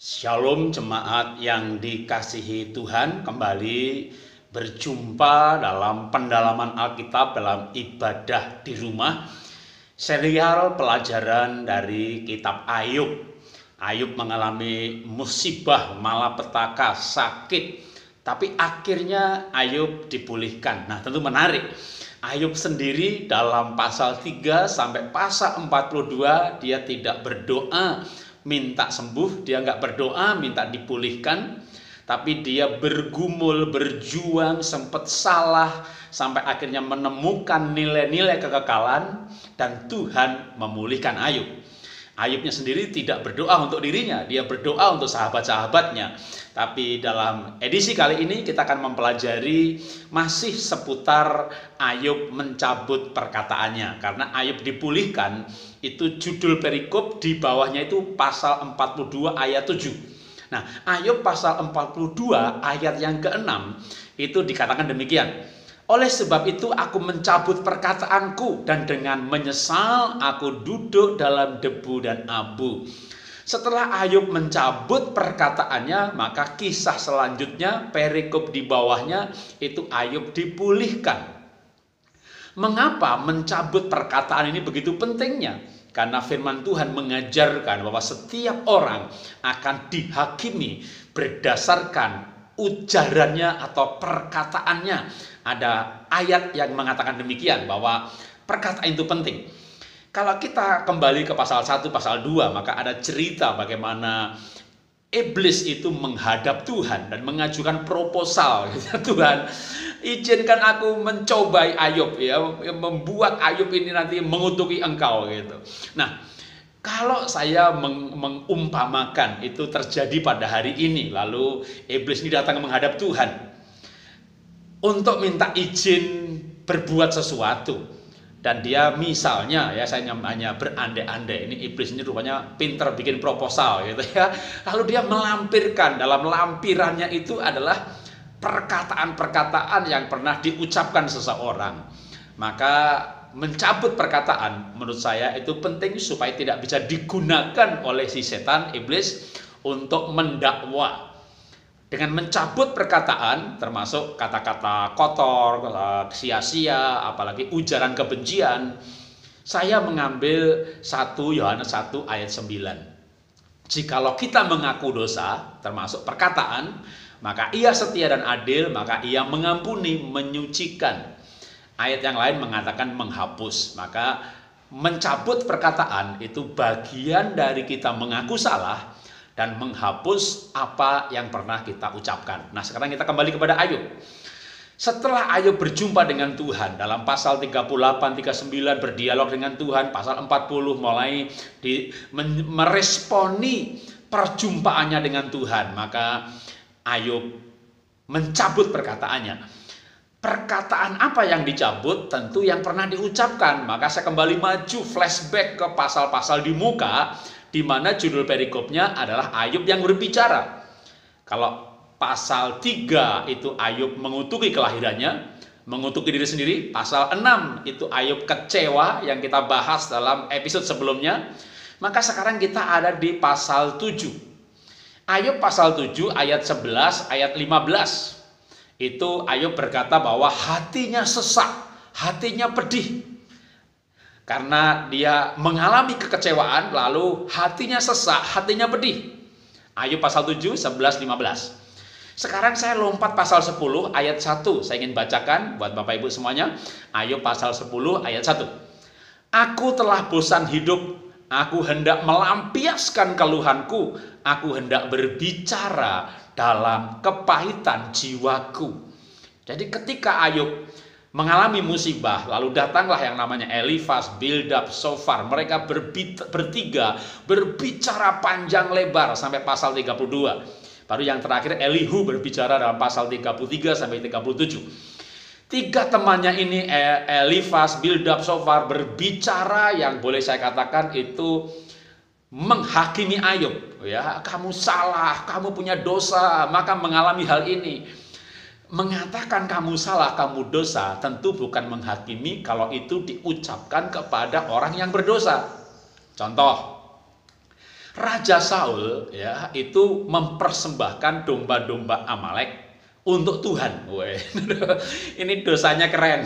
Shalom jemaat yang dikasihi Tuhan, kembali berjumpa dalam pendalaman Alkitab dalam ibadah di rumah. Serial pelajaran dari kitab Ayub. Ayub mengalami musibah, malapetaka, sakit, tapi akhirnya Ayub dipulihkan. Nah, tentu menarik. Ayub sendiri dalam pasal 3 sampai pasal 42 dia tidak berdoa minta sembuh, dia nggak berdoa minta dipulihkan, tapi dia bergumul, berjuang, sempat salah, sampai akhirnya menemukan nilai-nilai kekekalan, dan Tuhan memulihkan Ayub. Ayubnya sendiri tidak berdoa untuk dirinya, dia berdoa untuk sahabat-sahabatnya. Tapi dalam edisi kali ini kita akan mempelajari masih seputar Ayub mencabut perkataannya. Karena Ayub dipulihkan, itu judul perikop di bawahnya itu pasal 42 ayat 7. Nah, Ayub pasal 42 ayat yang ke-6 itu dikatakan demikian. Oleh sebab itu aku mencabut perkataanku, dan dengan menyesal aku duduk dalam debu dan abu. Setelah Ayub mencabut perkataannya, maka kisah selanjutnya, perikop di bawahnya, itu Ayub dipulihkan. Mengapa mencabut perkataan ini begitu pentingnya? Karena firman Tuhan mengajarkan bahwa setiap orang akan dihakimi berdasarkan ujarannya atau perkataannya. Ada ayat yang mengatakan demikian, bahwa perkataan itu penting. Kalau kita kembali ke pasal 1, pasal 2, maka ada cerita bagaimana iblis itu menghadap Tuhan dan mengajukan proposal. Tuhan, izinkan aku mencobai Ayub, ya, membuat Ayub ini nanti mengutuki engkau gitu. Nah, kalau saya mengumpamakan itu terjadi pada hari ini, lalu iblis ini datang menghadap Tuhan untuk minta izin berbuat sesuatu, dan dia misalnya, ya saya hanya berandai-andai, ini iblis ini rupanya pinter bikin proposal gitu ya, lalu dia melampirkan, dalam lampirannya itu adalah perkataan-perkataan yang pernah diucapkan seseorang. Maka mencabut perkataan menurut saya itu penting supaya tidak bisa digunakan oleh si setan, iblis, untuk mendakwa. Dengan mencabut perkataan, termasuk kata-kata kotor, sia-sia, apalagi ujaran kebencian, saya mengambil 1 Yohanes 1 ayat 9. Jikalau kita mengaku dosa, termasuk perkataan, maka ia setia dan adil, maka ia mengampuni, menyucikan. Ayat yang lain mengatakan menghapus. Maka mencabut perkataan itu bagian dari kita mengaku salah dan menghapus apa yang pernah kita ucapkan. Nah, sekarang kita kembali kepada Ayub. Setelah Ayub berjumpa dengan Tuhan, dalam pasal 38, 39 berdialog dengan Tuhan, pasal 40 mulai meresponi perjumpaannya dengan Tuhan, maka Ayub mencabut perkataannya. Perkataan apa yang dicabut? Tentu yang pernah diucapkan. Maka saya kembali maju, flashback ke pasal-pasal di muka, di mana judul perikopnya adalah Ayub yang berbicara. Kalau pasal 3 itu Ayub mengutuki kelahirannya, mengutuki diri sendiri. Pasal 6 itu Ayub kecewa yang kita bahas dalam episode sebelumnya. Maka sekarang kita ada di pasal 7. Ayub pasal 7 ayat 11, ayat 15. Itu Ayub berkata bahwa hatinya sesak, hatinya pedih. Karena dia mengalami kekecewaan, lalu hatinya sesak, hatinya pedih. Ayub pasal 7, 11, 15. Sekarang saya lompat pasal 10 ayat 1. Saya ingin bacakan buat Bapak Ibu semuanya. Ayub pasal 10 ayat 1. Aku telah bosan hidup, aku hendak melampiaskan keluhanku, aku hendak berbicara dalam kepahitan jiwaku. Jadi ketika Ayub mengalami musibah, lalu datanglah yang namanya Elifas, Bildad, Sofar. Mereka bertiga berbicara panjang lebar sampai pasal 32. Baru yang terakhir Elihu berbicara dalam pasal 33 sampai 37. Tiga temannya ini, Elifas, Bildad, Sofar, berbicara yang boleh saya katakan itu menghakimi Ayub. Ya, kamu salah, kamu punya dosa, maka mengalami hal ini. Mengatakan kamu salah, kamu dosa, tentu bukan menghakimi kalau itu diucapkan kepada orang yang berdosa. Contoh, Raja Saul ya itu mempersembahkan domba-domba Amalek untuk Tuhan. Weh. Ini dosanya keren.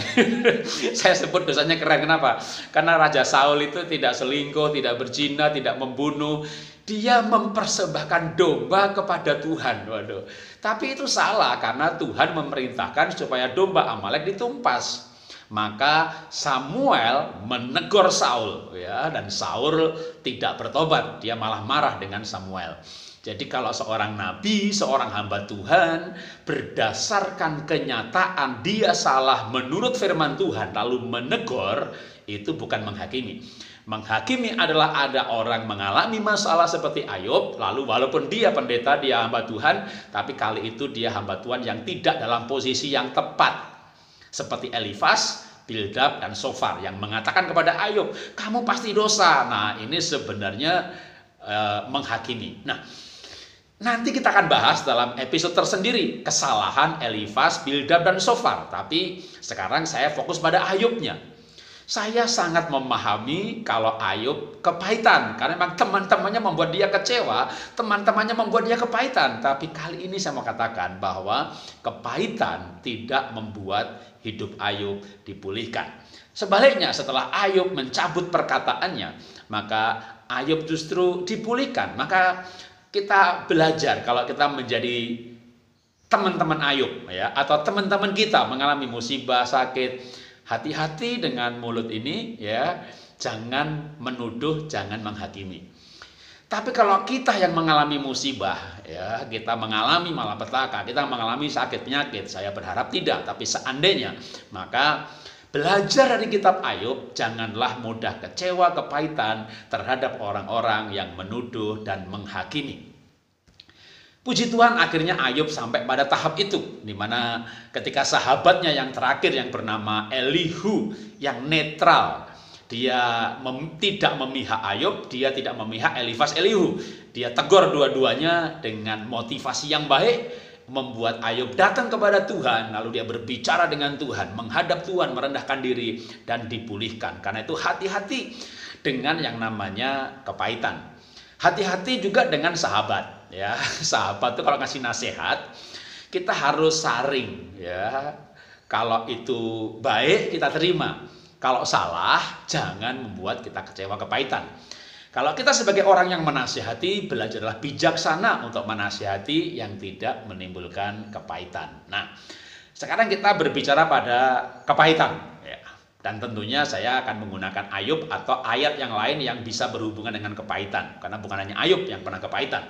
Saya sebut dosanya keren. Kenapa? Karena Raja Saul itu tidak selingkuh, tidak berzina, tidak membunuh. Dia mempersembahkan domba kepada Tuhan. Waduh. Tapi itu salah karena Tuhan memerintahkan supaya domba Amalek ditumpas. Maka Samuel menegur Saul ya, dan Saul tidak bertobat, dia malah marah dengan Samuel. Jadi kalau seorang nabi, seorang hamba Tuhan berdasarkan kenyataan dia salah menurut firman Tuhan lalu menegur, itu bukan menghakimi. Menghakimi adalah ada orang mengalami masalah seperti Ayub, lalu walaupun dia pendeta, dia hamba Tuhan, tapi kali itu dia hamba Tuhan yang tidak dalam posisi yang tepat. Seperti Elifas, Bildad, dan Sofar yang mengatakan kepada Ayub, kamu pasti dosa. Nah, ini sebenarnya menghakimi. Nah, nanti kita akan bahas dalam episode tersendiri kesalahan Elifas, Bildad, dan Sofar. Tapi sekarang saya fokus pada Ayubnya. Saya sangat memahami kalau Ayub kepahitan, karena memang teman-temannya membuat dia kecewa, teman-temannya membuat dia kepahitan. Tapi kali ini saya mau katakan bahwa kepahitan tidak membuat hidup Ayub dipulihkan. Sebaliknya, setelah Ayub mencabut perkataannya, maka Ayub justru dipulihkan. Maka kita belajar kalau kita menjadi teman-teman Ayub ya, atau teman-teman kita mengalami musibah, sakit, hati-hati dengan mulut ini ya, jangan menuduh, jangan menghakimi. Tapi kalau kita yang mengalami musibah ya, kita mengalami malapetaka, kita mengalami sakit penyakit, saya berharap tidak, tapi seandainya, maka belajar dari kitab Ayub, janganlah mudah kecewa, kepahitan terhadap orang-orang yang menuduh dan menghakimi. Puji Tuhan, akhirnya Ayub sampai pada tahap itu, di mana ketika sahabatnya yang terakhir yang bernama Elihu yang netral, dia tidak memihak Ayub, dia tidak memihak Elifas, Elihu. Dia tegur dua-duanya dengan motivasi yang baik, membuat Ayub datang kepada Tuhan, lalu dia berbicara dengan Tuhan, menghadap Tuhan, merendahkan diri, dan dipulihkan. Karena itu hati-hati dengan yang namanya kepahitan. Hati-hati juga dengan sahabat. Ya, sahabat itu kalau ngasih nasihat, kita harus saring. Ya, kalau itu baik kita terima. Kalau salah, jangan membuat kita kecewa, kepahitan. Kalau kita sebagai orang yang menasihati, belajarlah bijaksana untuk menasihati yang tidak menimbulkan kepahitan. Nah, sekarang kita berbicara pada kepahitan. Ya. Dan tentunya saya akan menggunakan Ayub atau ayat yang lain yang bisa berhubungan dengan kepahitan. Karena bukan hanya Ayub yang pernah kepahitan.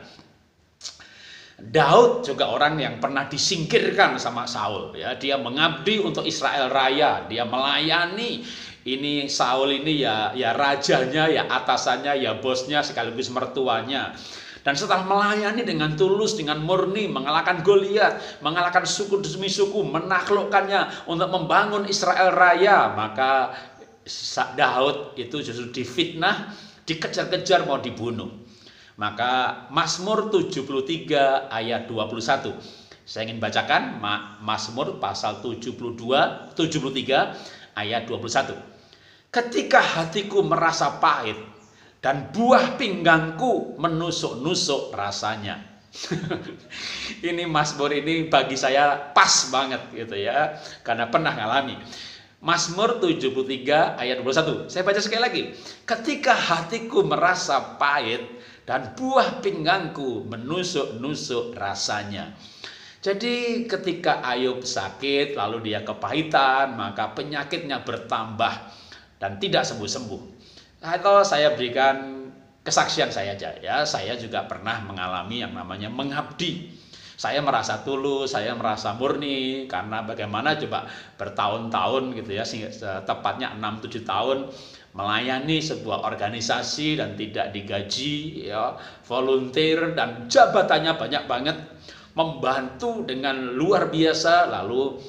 Daud juga orang yang pernah disingkirkan sama Saul ya, dia mengabdi untuk Israel Raya, dia melayani ini Saul ini ya rajanya, ya atasannya, ya bosnya sekaligus mertuanya. Dan setelah melayani dengan tulus, dengan murni, mengalahkan Goliat, mengalahkan suku demi suku, menaklukkannya untuk membangun Israel Raya, maka Daud itu justru difitnah, dikejar-kejar, mau dibunuh. Maka Mazmur 73 ayat 21. Saya ingin bacakan Mazmur pasal 73 ayat 21. Ketika hatiku merasa pahit dan buah pinggangku menusuk-nusuk rasanya. Ini Mazmur ini bagi saya pas banget gitu ya, karena pernah ngalami. Mazmur 73 ayat 21. Saya baca sekali lagi. Ketika hatiku merasa pahit dan buah pinggangku menusuk-nusuk rasanya. Jadi ketika Ayub sakit lalu dia kepahitan, maka penyakitnya bertambah dan tidak sembuh-sembuh. Atau saya berikan kesaksian saya aja ya, saya juga pernah mengalami yang namanya mengabdi. Saya merasa tulus, saya merasa murni, karena bagaimana coba bertahun-tahun gitu ya, tepatnya 6-7 tahun melayani sebuah organisasi dan tidak digaji ya, volunteer, dan jabatannya banyak banget, membantu dengan luar biasa. Lalu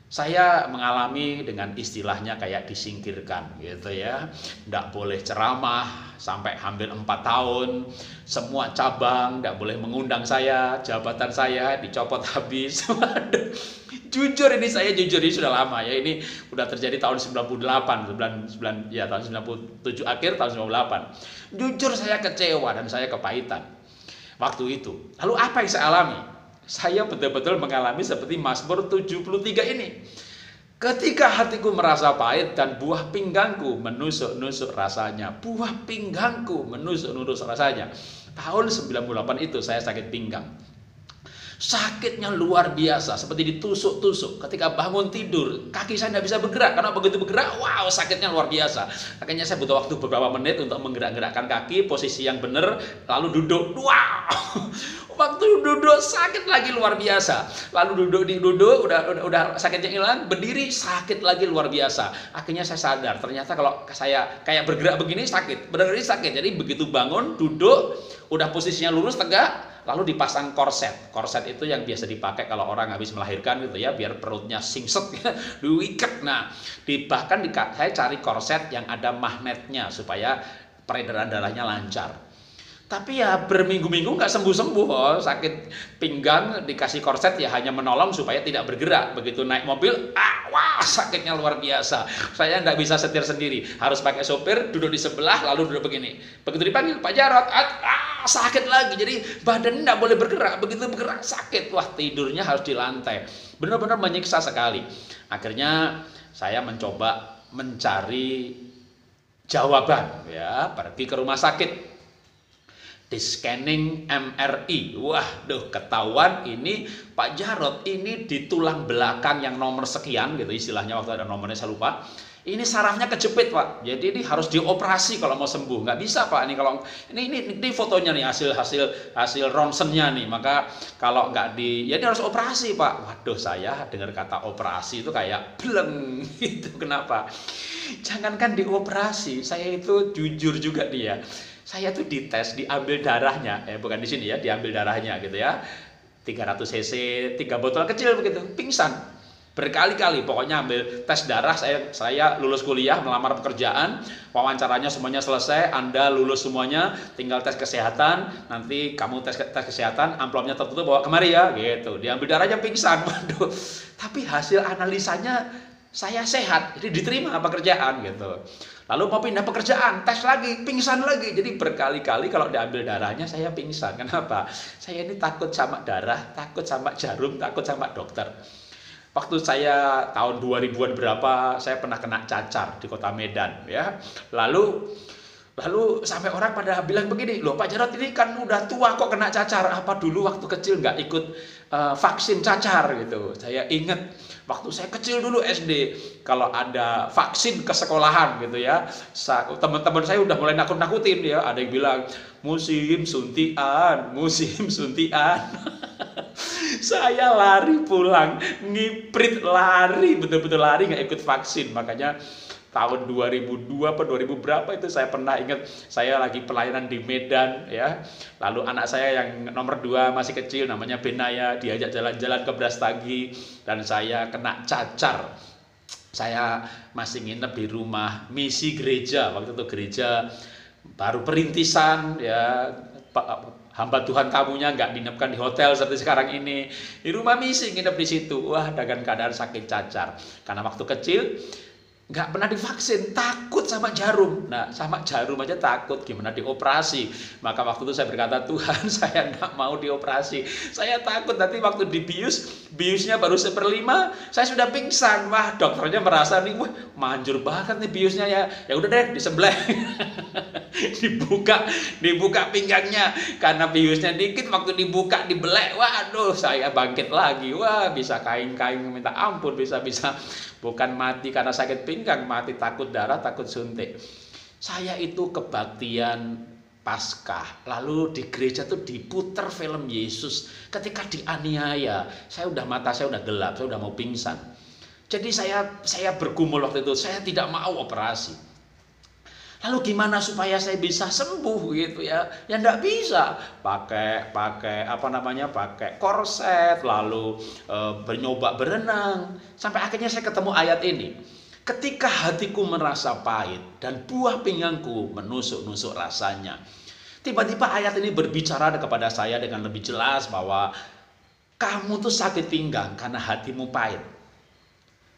Saya mengalami dengan istilahnya kayak disingkirkan gitu ya. Nggak boleh ceramah sampai hampir 4 tahun. Semua cabang nggak boleh mengundang saya, jabatan saya dicopot habis. Waduh. Jujur ini saya jujur ini sudah lama ya. Ini udah terjadi tahun 98, ya tahun 97 akhir tahun 98. Jujur saya kecewa dan saya kepahitan waktu itu. Lalu apa yang saya alami? Saya betul-betul mengalami seperti Mazmur 73 ini. Ketika hatiku merasa pahit dan buah pinggangku menusuk-nusuk rasanya. Buah pinggangku menusuk-nusuk rasanya. Tahun 98 itu saya sakit pinggang. Sakitnya luar biasa, seperti ditusuk-tusuk. Ketika bangun tidur, kaki saya tidak bisa bergerak. Karena begitu bergerak, wow, sakitnya luar biasa. Akhirnya saya butuh waktu beberapa menit untuk menggerak-gerakkan kaki, posisi yang benar, lalu duduk. Wow, waktu duduk sakit lagi luar biasa. Lalu duduk, udah sakitnya hilang, berdiri sakit lagi luar biasa. Akhirnya saya sadar, ternyata kalau saya kayak bergerak begini sakit, benar-benar sakit. Jadi begitu bangun, duduk, udah posisinya lurus, tegak, lalu dipasang korset. Korset itu yang biasa dipakai kalau orang habis melahirkan gitu ya, biar perutnya singset ya, diikat. Nah, bahkan saya cari korset yang ada magnetnya supaya peredaran darahnya lancar. Tapi ya berminggu-minggu nggak sembuh-sembuh. Oh, sakit pinggang dikasih korset ya hanya menolong supaya tidak bergerak. Begitu naik mobil, wah sakitnya luar biasa. Saya nggak bisa setir sendiri, harus pakai sopir, duduk di sebelah lalu duduk begini. Begitu dipanggil Pak Jarot, sakit lagi. Jadi badan nggak boleh bergerak, begitu bergerak sakit. Wah, tidurnya harus di lantai. Benar-benar menyiksa sekali. Akhirnya saya mencoba mencari jawaban ya, pergi ke rumah sakit. Di scanning MRI, waduh ketahuan ini Pak Jarot ini di tulang belakang yang nomor sekian gitu istilahnya, waktu ada nomornya saya lupa. Ini sarafnya kejepit Pak, jadi ini harus dioperasi kalau mau sembuh. Nggak bisa Pak, ini kalau ini fotonya nih, hasil ronsennya nih. Maka kalau nggak ya ini harus operasi Pak. Waduh, saya dengar kata operasi itu kayak bleng itu. Kenapa? Jangankan dioperasi, saya itu jujur juga dia. Saya tuh dites, diambil darahnya, bukan di sini ya, diambil darahnya gitu ya, 300 cc, 3 botol kecil begitu, pingsan berkali-kali. Pokoknya ambil tes darah, saya lulus kuliah, melamar pekerjaan, wawancaranya semuanya selesai, Anda lulus semuanya, tinggal tes kesehatan, nanti kamu tes kesehatan, amplopnya tertutup, bawa kemari ya, gitu. Diambil darahnya pingsan, waduh. Tapi hasil analisanya saya sehat, jadi diterima pekerjaan gitu. Lalu mau pindah pekerjaan, tes lagi, pingsan lagi. Jadi berkali-kali kalau diambil darahnya saya pingsan. Kenapa? Saya ini takut sama darah, takut sama jarum, takut sama dokter. Waktu saya tahun 2000-an berapa, saya pernah kena cacar di kota Medan ya. Lalu sampai orang pada bilang begini, loh Pak Jarot ini kan udah tua kok kena cacar, apa dulu waktu kecil nggak ikut vaksin cacar gitu. Saya ingat waktu saya kecil dulu SD, kalau ada vaksin ke sekolahan gitu ya, teman-teman saya udah mulai nakut-nakutin ya, ada yang bilang musim suntian. Saya lari pulang, ngiprit lari, betul-betul lari nggak ikut vaksin. Makanya tahun 2002 atau 2000 berapa itu saya pernah ingat, saya lagi pelayanan di Medan ya. Lalu anak saya yang nomor 2 masih kecil namanya Benaya, diajak jalan-jalan ke Brastagi dan saya kena cacar. Saya masih nginep di rumah misi gereja, waktu itu gereja baru perintisan ya, hamba Tuhan tamunya nggak dinepkan di hotel seperti sekarang ini, di rumah misi nginep di situ. Wah, dengan keadaan sakit cacar karena waktu kecil nggak pernah divaksin, takut sama jarum. Nah, sama jarum aja takut, gimana dioperasi. Maka waktu itu saya berkata, Tuhan saya nggak mau dioperasi, saya takut nanti waktu biusnya baru 1/5 saya sudah pingsan. Wah, dokternya merasa nih, wah manjur banget nih biusnya ya. Ya udah deh, disembelih. dibuka pinggangnya karena biusnya dikit, waktu dibuka dibelek, waduh saya bangkit lagi. Wah, bisa kain-kain minta ampun, bisa bukan mati karena sakit pinggang, mati takut darah, takut suntik. Saya itu kebaktian Paskah, lalu di gereja tuh diputer film Yesus ketika dianiaya. Mata saya udah gelap, saya udah mau pingsan. Jadi saya bergumul waktu itu, saya tidak mau operasi. Lalu gimana supaya saya bisa sembuh gitu ya? Ya enggak bisa. Pakai korset, lalu nyoba berenang, sampai akhirnya saya ketemu ayat ini. Ketika hatiku merasa pahit dan buah pinggangku menusuk-nusuk rasanya. Tiba-tiba ayat ini berbicara kepada saya dengan lebih jelas bahwa kamu tuh sakit pinggang karena hatimu pahit.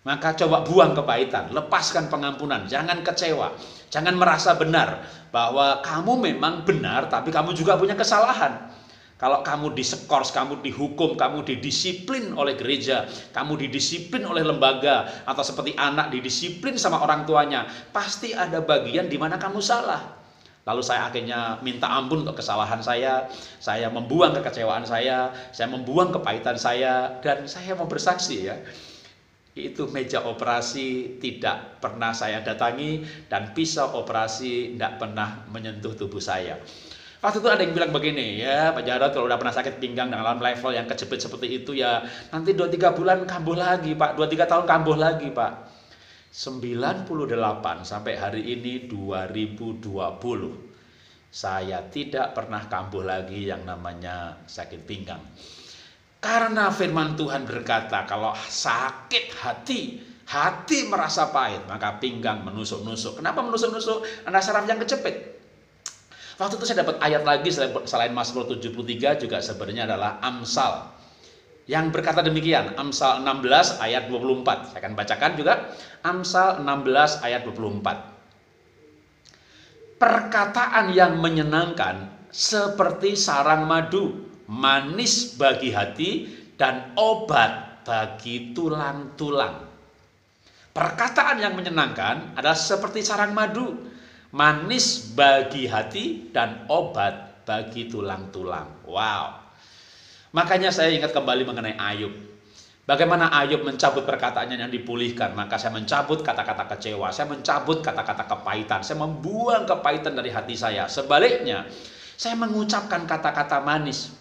Maka coba buang kepahitan, lepaskan pengampunan, jangan kecewa, jangan merasa benar bahwa kamu memang benar tapi kamu juga punya kesalahan. Kalau kamu diskors, kamu dihukum, kamu didisiplin oleh gereja, kamu didisiplin oleh lembaga, atau seperti anak didisiplin sama orang tuanya, pasti ada bagian di mana kamu salah. Lalu saya akhirnya minta ampun untuk kesalahan saya membuang kekecewaan saya membuang kepahitan saya, dan saya mau bersaksi ya, itu meja operasi tidak pernah saya datangi dan pisau operasi tidak pernah menyentuh tubuh saya. Waktu itu ada yang bilang begini, ya Pak Jarod, kalau udah pernah sakit pinggang dalam level yang kejepit seperti itu ya nanti 2-3 bulan kambuh lagi Pak, 2-3 tahun kambuh lagi Pak. 98 sampai hari ini 2020 saya tidak pernah kambuh lagi yang namanya sakit pinggang. Karena firman Tuhan berkata kalau sakit hati merasa pahit, maka pinggang menusuk-nusuk. Kenapa menusuk-nusuk? Karena saraf yang kejepit. Waktu itu saya dapat ayat lagi selain Mazmur 73 juga sebenarnya adalah Amsal. Yang berkata demikian, Amsal 16 ayat 24. Saya akan bacakan juga, Amsal 16 ayat 24. Perkataan yang menyenangkan seperti sarang madu, manis bagi hati dan obat bagi tulang-tulang. Perkataan yang menyenangkan adalah seperti sarang madu, manis bagi hati dan obat bagi tulang-tulang. Wow. Makanya saya ingat kembali mengenai Ayub. Bagaimana Ayub mencabut perkataannya yang dipulihkan. Maka saya mencabut kata-kata kecewa, saya mencabut kata-kata kepahitan, saya membuang kepahitan dari hati saya. Sebaliknya, saya mengucapkan kata-kata manis.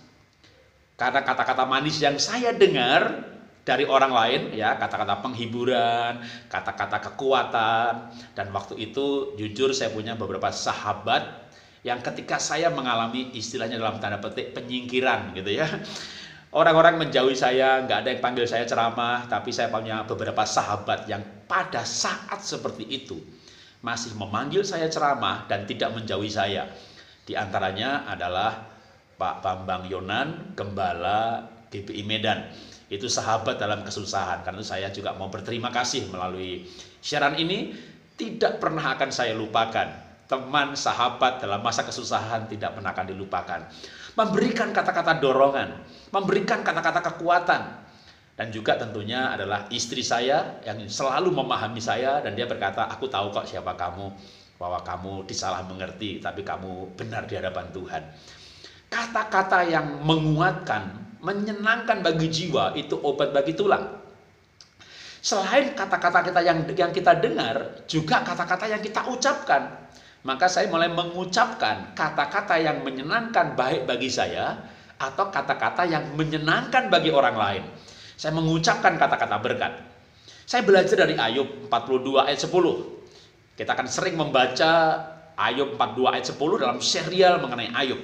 Karena kata-kata manis yang saya dengar dari orang lain, ya, kata-kata penghiburan, kata-kata kekuatan. Dan waktu itu jujur saya punya beberapa sahabat yang ketika saya mengalami istilahnya dalam tanda petik penyingkiran gitu ya. Orang-orang menjauhi saya, nggak ada yang panggil saya ceramah, tapi saya punya beberapa sahabat yang pada saat seperti itu masih memanggil saya ceramah dan tidak menjauhi saya. Di antaranya adalah Pak Bambang Yonan, Gembala GBI Medan. Itu sahabat dalam kesusahan. Karena itu saya juga mau berterima kasih melalui siaran ini. Tidak pernah akan saya lupakan. Teman, sahabat dalam masa kesusahan tidak pernah akan dilupakan. Memberikan kata-kata dorongan, memberikan kata-kata kekuatan. Dan juga tentunya adalah istri saya yang selalu memahami saya. Dan dia berkata, aku tahu kok siapa kamu. Bahwa kamu disalah mengerti, tapi kamu benar di hadapan Tuhan. Kata-kata yang menguatkan, menyenangkan bagi jiwa, itu obat bagi tulang. Selain kata-kata kita yang kita dengar, juga kata-kata yang kita ucapkan. Maka saya mulai mengucapkan kata-kata yang menyenangkan baik bagi saya, atau kata-kata yang menyenangkan bagi orang lain. Saya mengucapkan kata-kata berkat. Saya belajar dari Ayub 42 ayat 10. Kita akan sering membaca Ayub 42 ayat 10 dalam serial mengenai Ayub.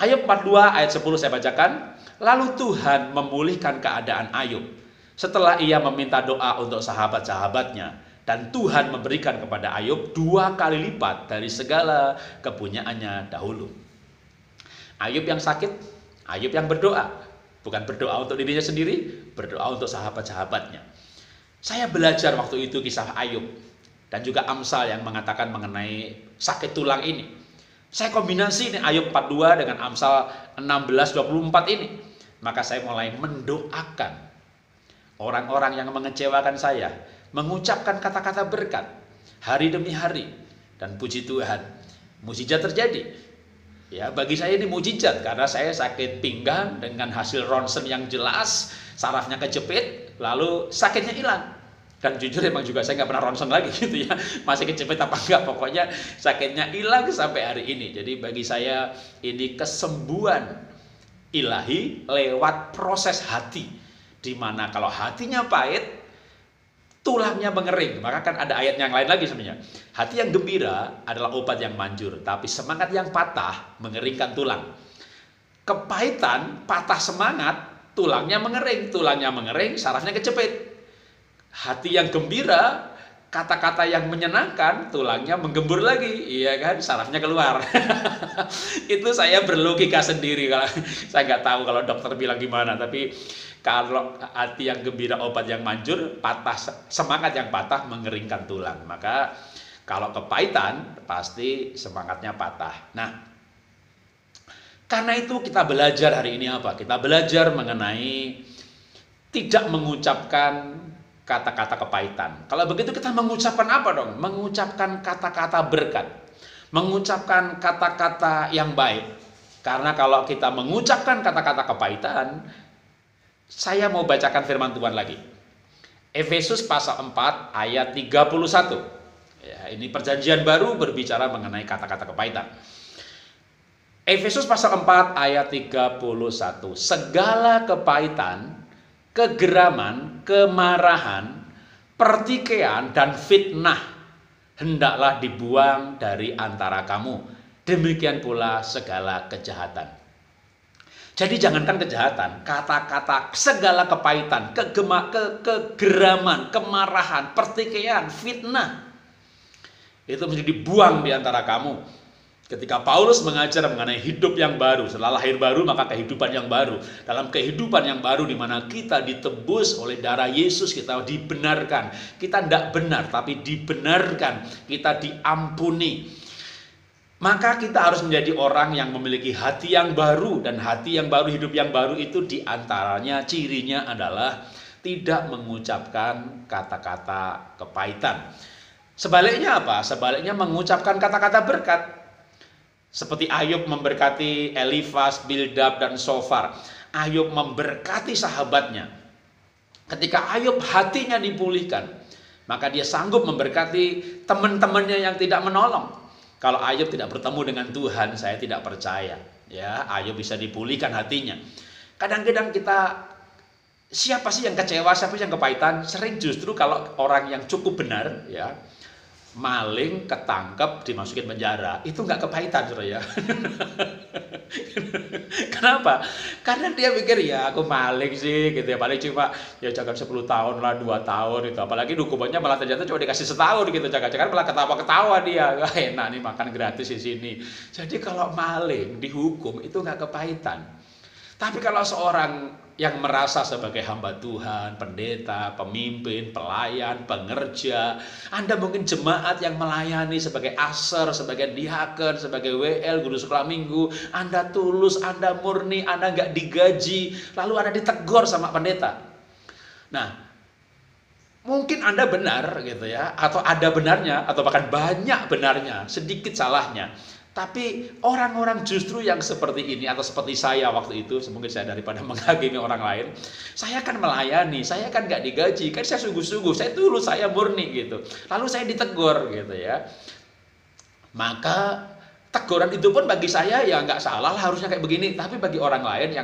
Ayub 42 ayat 10 saya bacakan. Lalu Tuhan memulihkan keadaan Ayub setelah ia meminta doa untuk sahabat-sahabatnya. Dan Tuhan memberikan kepada Ayub 2 kali lipat dari segala kepunyaannya dahulu. Ayub yang sakit, Ayub yang berdoa. Bukan berdoa untuk dirinya sendiri, berdoa untuk sahabat-sahabatnya. Saya belajar waktu itu kisah Ayub. Dan juga Amsal yang mengatakan mengenai sakit tulang ini. Saya kombinasi ini Ayub 42 dengan Amsal 16:24 ini. Maka saya mulai mendoakan orang-orang yang mengecewakan saya, mengucapkan kata-kata berkat hari demi hari. Dan puji Tuhan, mukjizat terjadi. Ya, bagi saya ini mukjizat karena saya sakit pinggang dengan hasil ronsen yang jelas, sarafnya kejepit, lalu sakitnya hilang. Dan jujur emang juga saya nggak pernah ronsen lagi gitu ya, masih kejepit apa enggak, pokoknya sakitnya hilang sampai hari ini. Jadi bagi saya ini kesembuhan ilahi lewat proses hati, dimana kalau hatinya pahit, tulangnya mengering. Maka kan ada ayat yang lain lagi sebenarnya. Hati yang gembira adalah obat yang manjur, tapi semangat yang patah mengeringkan tulang. Kepahitan, patah semangat, tulangnya mengering, sarafnya kecepit. Hati yang gembira, kata-kata yang menyenangkan, tulangnya menggembur lagi, iya kan, sarafnya keluar. Itu saya berlogika sendiri, kalau saya nggak tahu kalau dokter bilang gimana, tapi kalau hati yang gembira obat yang manjur, semangat yang patah mengeringkan tulang. Maka kalau kepahitan pasti semangatnya patah. Nah, karena itu kita belajar hari ini apa? Kita belajar mengenai tidak mengucapkan kata-kata kepahitan. Kalau begitu kita mengucapkan apa dong? Mengucapkan kata-kata berkat. Mengucapkan kata-kata yang baik. Karena kalau kita mengucapkan kata-kata kepahitan, saya mau bacakan firman Tuhan lagi. Efesus pasal 4 ayat 31. Ya, ini perjanjian baru berbicara mengenai kata-kata kepahitan. Efesus pasal 4 ayat 31. Segala kepahitan, kegeraman, kemarahan, pertikaian, dan fitnah hendaklah dibuang dari antara kamu. Demikian pula segala kejahatan. Jadi jangankan kejahatan, kata-kata segala kepahitan, kegeraman, kemarahan, pertikaian, fitnah, itu mesti dibuang di antara kamu. Ketika Paulus mengajar mengenai hidup yang baru, setelah lahir baru maka kehidupan yang baru. Dalam kehidupan yang baru di mana kita ditebus oleh darah Yesus, kita dibenarkan. Kita tidak benar tapi dibenarkan, kita diampuni. Maka kita harus menjadi orang yang memiliki hati yang baru, dan hati yang baru, hidup yang baru itu diantaranya cirinya adalah tidak mengucapkan kata-kata kepahitan. Sebaliknya apa? Sebaliknya mengucapkan kata-kata berkat. Seperti Ayub memberkati Elifas, Bildad, dan Sofar. Ayub memberkati sahabatnya. Ketika Ayub hatinya dipulihkan, maka dia sanggup memberkati teman-temannya yang tidak menolong. Kalau Ayub tidak bertemu dengan Tuhan, saya tidak percaya. Ya, Ayub bisa dipulihkan hatinya. Kadang-kadang kita, siapa sih yang kecewa, siapa sih yang kepahitan? Sering justru kalau orang yang cukup benar, ya, maling ketangkep dimasukin penjara, itu nggak kepahitan, saudara ya. Kenapa? Karena dia pikir ya aku maling sih gitu ya, paling cuma ya jangan 10 tahun lah, 2 tahun itu, apalagi hukumannya malah ternyata cuma dikasih setahun gitu, jangan-jangan malah ketawa-ketawa dia, wah enak nih makan gratis di sini. Jadi kalau maling dihukum itu nggak kepahitan. Tapi kalau seorang yang merasa sebagai hamba Tuhan, pendeta, pemimpin, pelayan, pengerja, Anda mungkin jemaat yang melayani sebagai aser, sebagai diaken, sebagai WL, guru sekolah minggu, Anda tulus, Anda murni, Anda nggak digaji, lalu Anda ditegur sama pendeta. Nah, mungkin Anda benar gitu ya, atau ada benarnya, atau bahkan banyak benarnya, sedikit salahnya. Tapi orang-orang justru yang seperti ini, atau seperti saya waktu itu, mungkin saya daripada menghakimi orang lain, saya kan melayani, saya kan nggak digaji, kan saya sungguh-sungguh, saya tulus, saya murni gitu. Lalu saya ditegur gitu ya. Maka teguran itu pun bagi saya ya nggak salah lah, harusnya kayak begini. Tapi bagi orang lain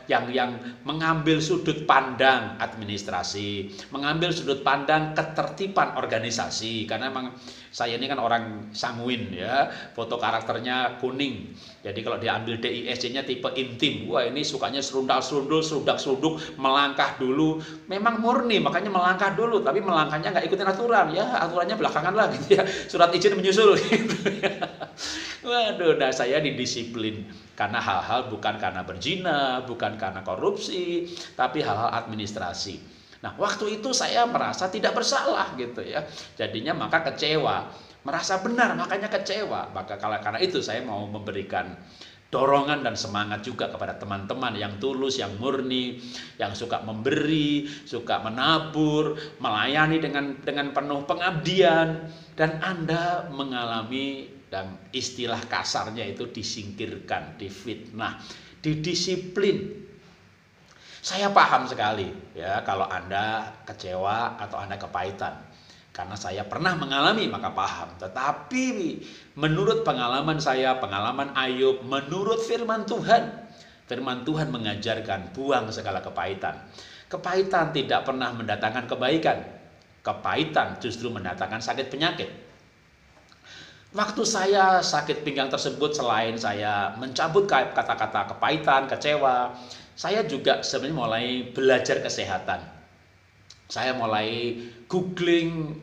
yang mengambil sudut pandang administrasi, mengambil sudut pandang ketertiban organisasi, karena memang saya ini kan orang sanguin ya, foto karakternya kuning. Jadi kalau diambil DISC-nya tipe intim, wah ini sukanya serundal-serundul, serudak-seruduk, melangkah dulu. Memang murni, makanya melangkah dulu, tapi melangkahnya nggak ikutin aturan, ya aturannya belakangan lah gitu ya, surat izin menyusul gitu ya. Waduh, nah saya didisiplin karena hal-hal bukan karena berzina, bukan karena korupsi, tapi hal-hal administrasi. Nah, waktu itu saya merasa tidak bersalah gitu ya. Jadinya maka kecewa, merasa benar makanya kecewa. Maka karena itu saya mau memberikan dorongan dan semangat juga kepada teman-teman yang tulus, yang murni, yang suka memberi, suka menabur, melayani dengan penuh pengabdian, dan Anda mengalami, dan istilah kasarnya itu disingkirkan, difitnah, didisiplin. Saya paham sekali ya kalau Anda kecewa atau Anda kepahitan. Karena saya pernah mengalami maka paham. Tetapi menurut pengalaman saya, pengalaman Ayub, menurut firman Tuhan mengajarkan buang segala kepahitan. Kepahitan tidak pernah mendatangkan kebaikan. kepahitan justru mendatangkan sakit penyakit. Waktu saya sakit pinggang tersebut, selain saya mencabut kata-kata kepahitan, kecewa, saya juga sebenarnya mulai belajar kesehatan. Saya mulai googling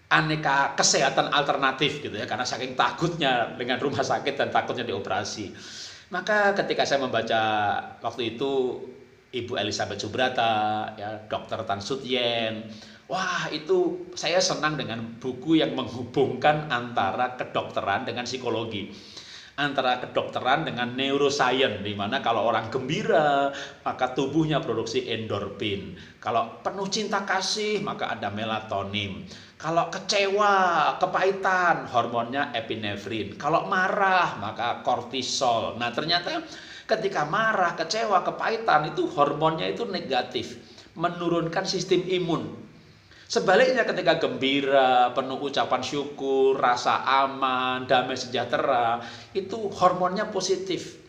aneka kesehatan alternatif gitu ya, karena saking takutnya dengan rumah sakit dan takutnya dioperasi. Maka ketika saya membaca waktu itu Ibu Elizabeth Subrata, ya, Dr. Tan Sut Yen, wah itu saya senang dengan buku yang menghubungkan antara kedokteran dengan psikologi, antara kedokteran dengan neuroscience, di mana kalau orang gembira maka tubuhnya produksi endorfin, kalau penuh cinta kasih maka ada melatonin, kalau kecewa, kepahitan, hormonnya epinefrin, kalau marah maka kortisol. Nah ternyata ketika marah, kecewa, kepahitan itu hormonnya itu negatif, menurunkan sistem imun. Sebaliknya ketika gembira, penuh ucapan syukur, rasa aman, damai sejahtera, itu hormonnya positif.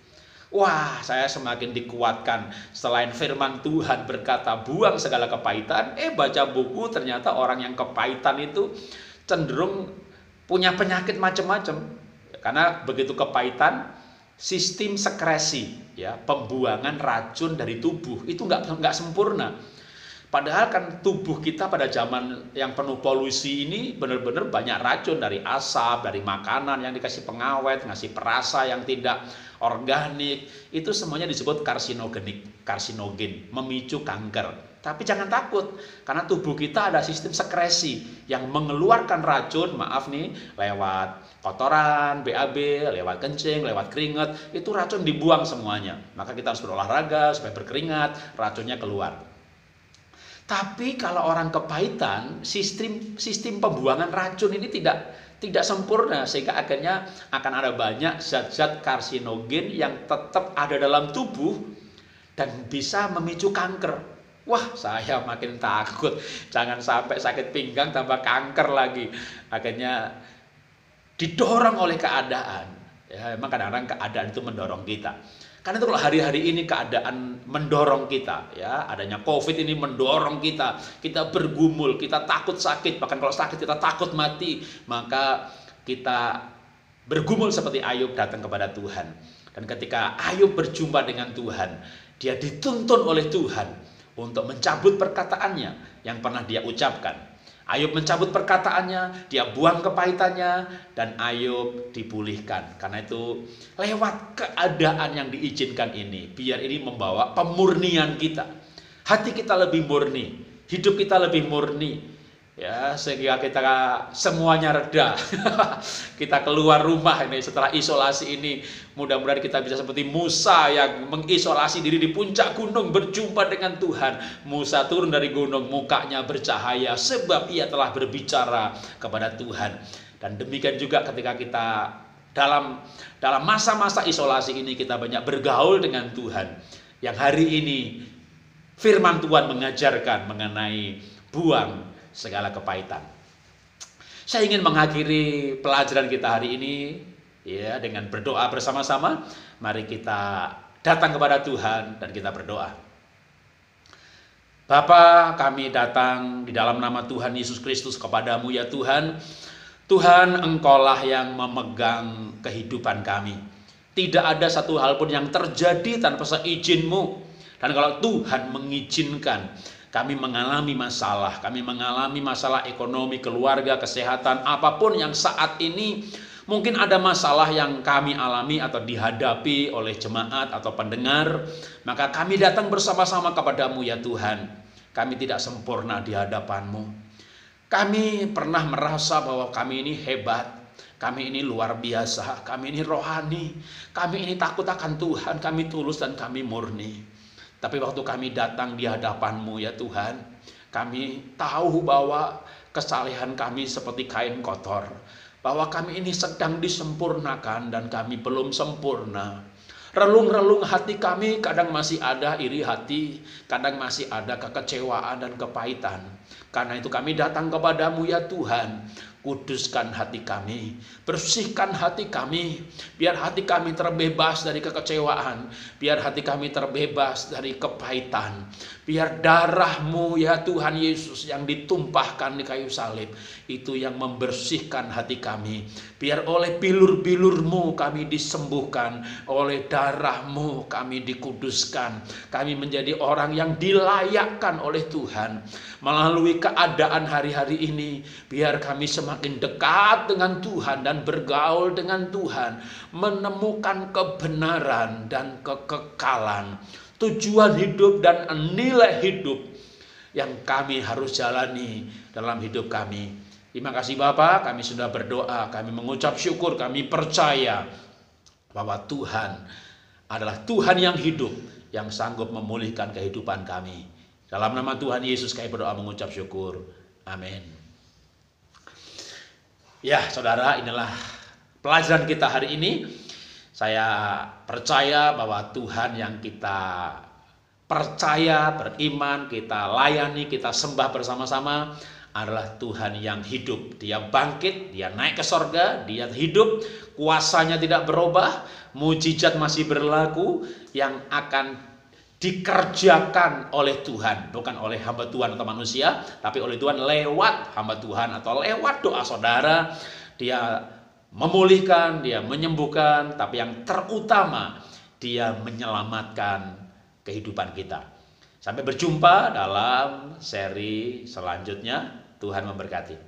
Wah, saya semakin dikuatkan. Selain firman Tuhan berkata buang segala kepahitan, baca buku ternyata orang yang kepahitan itu cenderung punya penyakit macam-macam. Karena begitu kepahitan, sistem sekresi, ya, pembuangan racun dari tubuh itu nggak sempurna. Padahal kan tubuh kita pada zaman yang penuh polusi ini benar-benar banyak racun dari asap, dari makanan yang dikasih pengawet, ngasih perasa yang tidak organik. Itu semuanya disebut karsinogen, memicu kanker. Tapi jangan takut, karena tubuh kita ada sistem sekresi yang mengeluarkan racun, maaf nih, lewat kotoran, BAB, lewat kencing, lewat keringat, itu racun dibuang semuanya. Maka kita harus berolahraga supaya berkeringat, racunnya keluar. Tapi kalau orang kepahitan, sistem pembuangan racun ini tidak sempurna, sehingga akhirnya akan ada banyak zat-zat karsinogen yang tetap ada dalam tubuh dan bisa memicu kanker. Wah, saya makin takut, jangan sampai sakit pinggang tambah kanker lagi. Akhirnya didorong oleh keadaan. Ya, memang kadang-kadang keadaan itu mendorong kita. Karena itu kalau hari-hari ini keadaan mendorong kita, ya, adanya COVID ini mendorong kita bergumul, kita takut sakit, bahkan kalau sakit kita takut mati, maka kita bergumul seperti Ayub datang kepada Tuhan. Dan ketika Ayub berjumpa dengan Tuhan, dia dituntun oleh Tuhan untuk mencabut perkataannya yang pernah dia ucapkan. Ayub mencabut perkataannya, dia buang kepahitannya, dan Ayub dipulihkan. Karena itu lewat keadaan yang diizinkan ini, biar ini membawa pemurnian kita. Hati kita lebih murni, hidup kita lebih murni, ya, sehingga kita semuanya reda. Kita keluar rumah ini setelah isolasi ini, mudah-mudahan kita bisa seperti Musa yang mengisolasi diri di puncak gunung berjumpa dengan Tuhan. Musa turun dari gunung, mukanya bercahaya sebab ia telah berbicara kepada Tuhan. Dan demikian juga ketika kita dalam masa-masa isolasi ini kita banyak bergaul dengan Tuhan. Yang hari ini firman Tuhan mengajarkan mengenai buang segala kepahitan. Saya ingin mengakhiri pelajaran kita hari ini, ya, dengan berdoa bersama-sama. Mari kita datang kepada Tuhan dan kita berdoa. Bapa, kami datang di dalam nama Tuhan Yesus Kristus kepadamu, ya Tuhan. Tuhan, Engkaulah yang memegang kehidupan kami. Tidak ada satu hal pun yang terjadi tanpa seizin-Mu. Dan kalau Tuhan mengizinkan kami mengalami masalah ekonomi, keluarga, kesehatan, apapun yang saat ini mungkin ada masalah yang kami alami atau dihadapi oleh jemaat atau pendengar, maka kami datang bersama-sama kepadamu, ya Tuhan. Kami tidak sempurna di hadapan-Mu. Kami pernah merasa bahwa kami ini hebat, kami ini luar biasa, kami ini rohani, kami ini takut akan Tuhan, kami tulus dan kami murni. Tapi waktu kami datang di hadapan-Mu, ya Tuhan, kami tahu bahwa kesalehan kami seperti kain kotor, bahwa kami ini sedang disempurnakan dan kami belum sempurna. Relung-relung hati kami kadang masih ada iri hati, kadang masih ada kekecewaan dan kepahitan. Karena itu kami datang kepadamu, ya Tuhan, Kuduskan hati kami, bersihkan hati kami, biar hati kami terbebas dari kekecewaan, biar hati kami terbebas dari kepahitan, biar darah-Mu ya Tuhan Yesus yang ditumpahkan di kayu salib, itu yang membersihkan hati kami, biar oleh bilur-bilur-Mu kami disembuhkan, oleh darah-Mu kami dikuduskan, kami menjadi orang yang dilayakkan oleh Tuhan. Melalui keadaan hari-hari ini, biar kami semakin dekat dengan Tuhan dan bergaul dengan Tuhan, menemukan kebenaran dan kekekalan, tujuan hidup dan nilai hidup yang kami harus jalani dalam hidup kami. Terima kasih Bapa, kami sudah berdoa, kami mengucap syukur, kami percaya bahwa Tuhan adalah Tuhan yang hidup, yang sanggup memulihkan kehidupan kami. Dalam nama Tuhan Yesus kami berdoa mengucap syukur. Amin. Ya saudara, inilah pelajaran kita hari ini. Saya percaya bahwa Tuhan yang kita percaya, beriman, kita layani, kita sembah bersama-sama adalah Tuhan yang hidup. Dia bangkit, dia naik ke sorga, dia hidup, kuasanya tidak berubah, mujizat masih berlaku yang akan dikerjakan oleh Tuhan, bukan oleh hamba Tuhan atau manusia, tapi oleh Tuhan lewat hamba Tuhan atau lewat doa saudara. Dia memulihkan, dia menyembuhkan, tapi yang terutama dia menyelamatkan kehidupan kita. Sampai berjumpa dalam seri selanjutnya. Tuhan memberkati.